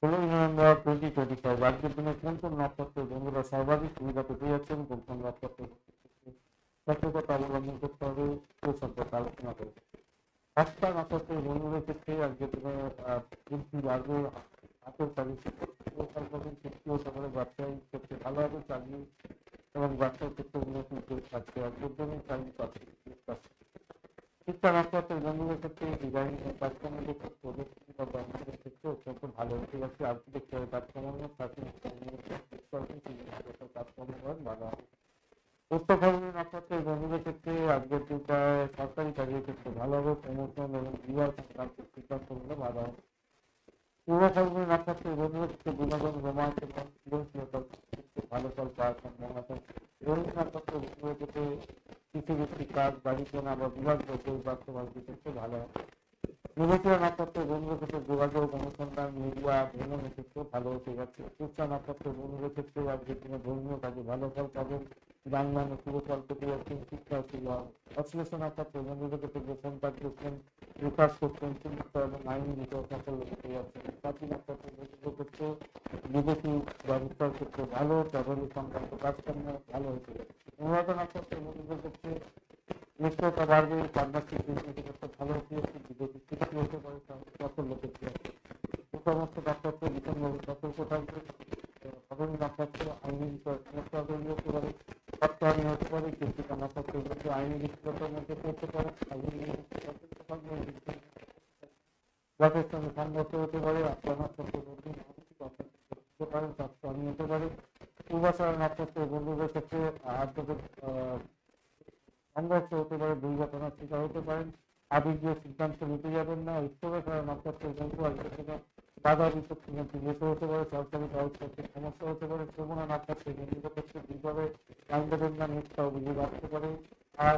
ষোলোই নভেম্বর 2025 আজকের দিনে কোন কোন নক্ষত্রের বন্ধুরা সর্বাধিক সুবিধা পেতে যাচ্ছেন, কোন কোন নক্ষত্রের সতর্কতা অবলম্বন করতে হবে, সে সম্পর্কে আলোচনা করব। হস্তা নক্ষত্রের বন্ধুদের ক্ষেত্রে আজকের দিনে বৃদ্ধি বাড়বে, হাতের কাজে সৃষ্টি হতে পারে, ব্যবসায়িক ক্ষেত্রে ভালো হবে, চাকরি এবং ব্যবসায়িক ক্ষেত্রে উন্নতি থাকছে। আজকের দিনে চাকরি পাচ্ছে। শিক্ষা নক্ষত্রের বন্ধুদের ক্ষেত্রে ডিজাইন কাজকর্মের ক্ষেত্রে প্রযুক্তি বা ব্যবসায়ের ক্ষেত্রে অত্যন্ত ভালো হতে যাচ্ছে। আর্কিটেকচারের কাজকর্ম কাজকর্ম ভালো হবে। উচ্চফলনী নক্ষত্রের বন্ধুদের ক্ষেত্রে আজকের দিনটায় সরকারি চাকরির ক্ষেত্রে ভালো হবে, প্রমোশন এবং বিবাহ সংক্রান্ত সিদ্ধান্ত নিলে ভালো হবে। পূর্ব ফলনী নক্ষত্রের বন্ধুদের ক্ষেত্রে বিনোদন, রোমাঞ্চ এবং সৃজনশীলতার ক্ষেত্রে ভালো ফল পাওয়ার সম্ভাবনা থাকছে। রোহিণী নক্ষত্রের বন্ধুদের ক্ষেত্রে কৃষিভিত্তিক কাজ, বাড়ি কেনা বা বিভাগ বাস্তবায়নের ক্ষেত্রে ভালো হবে। মৃগশিরা নক্ষত্রের বন্ধুদের ক্ষেত্রে যোগাযোগ, অনুসন্ধান, মিডিয়া, ভ্রমণের ক্ষেত্রে ভালো হতে যাচ্ছে। পুষ্যা নক্ষত্রের বন্ধুদের ক্ষেত্রে আজকের দিনে ধর্মীয় কাজে ভালো ফল পাবেন, যানবাহনে শুভ ফল পেতে যাচ্ছেন, শিক্ষা শুরু হবে। অশ্লেষা নক্ষত্রের বন্ধুদের ক্ষেত্রে গোপন কাজ করছেন, বিকাশ করছেন, চিকিৎসা এবং আইনি বিষয়ে সাফল্য পেতে যাচ্ছেন। প্রাচীন নক্ষত্রের বন্ধুদের ক্ষেত্রে বিদেশি ব্যবসার ক্ষেত্রে ভালো, ট্রাভেল সংক্রান্ত কাজকর্ম ভালো হতে যাচ্ছে। অনুরাধ নক্ষত্রের বন্ধুদের ক্ষেত্রে মিত্রতা বাড়বে, পার্টনারশিপ বিজনেসের ক্ষেত্রে ভালো হতে যাচ্ছে, বিদেশি চুক্তি হতে পারে, সাফল্য পেতে যাচ্ছে। সমস্ত নক্ষত্র ভীষণভাবে সতর্ক থাকবে। সাধারণ নক্ষত্র আইনি বিষয়ে সমস্যা তৈরি হতে পারে, অর্থহানি হতে পারে, কৃষিকা নক্ষত্রের মধ্যে আইনি জটিলতার মধ্যে পড়তে পারে, যাদের সঙ্গে সংঘর্ষ হতে পারে, আপনার নক্ষত্রের মধ্যে মানসিক অশান্তি হতে পারে, স্বাস্থ্যহানি হতে পারে। পূর্বাশারা নক্ষত্রের বন্ধুদের ক্ষেত্রে আর্থিক সংঘর্ষ হতে পারে, দুর্ঘটনার শিকার হতে পারেন, আবেগীয় সিদ্ধান্ত নিতে যাবেন না। উত্তরাশারা নক্ষত্রের বন্ধু আজকের দিনে বাধা বিপত্তির মধ্যে যেতে হতে পারে, সরকারি কাগজপত্রের সমস্যা হতে পারে। শ্রবণা নক্ষত্রের বন্ধুদের ক্ষেত্রে বিভাবে আইন না মিথ্যা অভিযোগ আসতে পারে। আর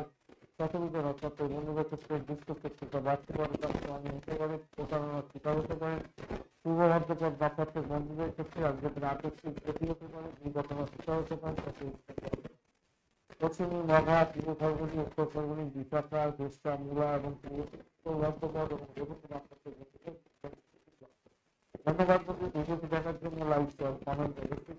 শতবিধ নক্ষত্রের বন্ধুদের ক্ষেত্রে দুষ্ট ক্ষেত্রটা বাড়তে পারে, স্বাস্থ্যহানি হতে পারে, প্রতারণার শিকার হতে পারে। পূর্ব ভদ্রপদ নক্ষত্রের বন্ধুদের ক্ষেত্রে আজকের দিনে আকস্মিক ক্ষতি হতে পারে, দুর্ঘটনার শিকার হতে পারে। পশ্চিমী মঘা, পূর্ব ফলগুলি, উত্তর ফলগুলি, বিশাখা, জ্যেষ্ঠা, মূলা এবং ভদ্রপদ এবং রেবতী নক্ষত্রের বন্ধুদের ধন্যবাদ বন্ধু। ভিডিওটি দেখার জন্য লাইক শেয়ার কমেন্ট অবশ্যই